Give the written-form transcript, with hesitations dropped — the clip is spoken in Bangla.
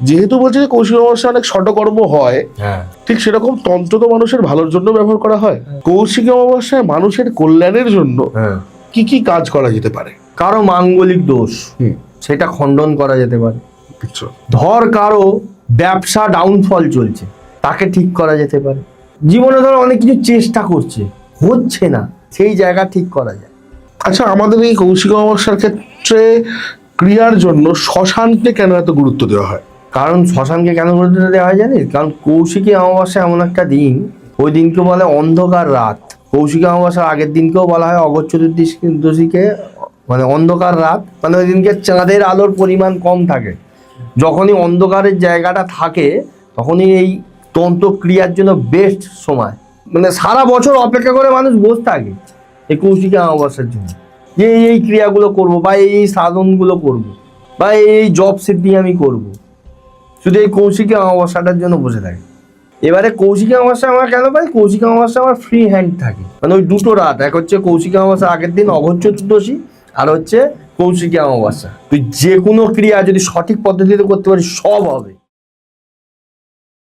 যেহেতু বলছে যে কৌশিক অমাবস্যা অনেক ষটকর্ম হয়, ঠিক সেরকম তন্ত্র তো মানুষের ভালোর জন্য ব্যবহার করা হয়। কৌশিক অমাবস্যায় মানুষের কল্যাণের জন্য কি কি কাজ করা যেতে পারে? কারো মাঙ্গলিক দোষ সেটা খণ্ডন করা যেতে পারে। ধর কারো ব্যবসা ডাউনফল চলছে, তাকে ঠিক করা যেতে পারে। জীবনে ধর অনেক কিছু চেষ্টা করছে, হচ্ছে না, সেই জায়গা ঠিক করা যায়। আচ্ছা, আমাদের এই কৌশিক অমাবস্যার ক্ষেত্রে ক্রিয়ার জন্য শ্মশানকে কেন এত গুরুত্ব দেওয়া হয়? কারণ শ্মশানকে কেন গুরুত্ব দেওয়া হয় জানিস? কারণ কৌশিকী অমাবস্যা এমন একটা দিন, ওই দিনকে বলে অন্ধকার রাত। কৌশিকী অমাবস্যার আগের দিনকেও বলা হয় অগস্ট চতুর্দশীকে, মানে অন্ধকার রাত। মানে ওই দিনকে চাঁদের আলোর পরিমাণ কম থাকে। যখনই অন্ধকারের জায়গাটা থাকে তখনই এই তন্ত্র ক্রিয়ার জন্য বেস্ট সময়। মানে সারা বছর অপেক্ষা করে মানুষ বসে থাকে এই কৌশিকী অমাবস্যার জন্য, যে এই ক্রিয়াগুলো করব, বা এই সাধনগুলো করব, বা এই জব সিদ্ধি আমি করব, শুধু এই কৌশিকী অমাবস্যাটার জন্য বসে থাকে। এবারে কৌশিকী অমাবস্যা আমরা কেন পাই? কৌশিকী অমাবস্যা আমার ফ্রি হ্যান্ড থাকে। মানে ওই দুটো রাত, এক হচ্ছে কৌশিকী অমাবস্যার আগের দিন অঘোর চতুর্দশী, আর হচ্ছে কৌশিকী অমাবস্যা। তুই যে কোনো ক্রিয়া যদি সঠিক পদ্ধতিতে করতে পারিস সব হবে।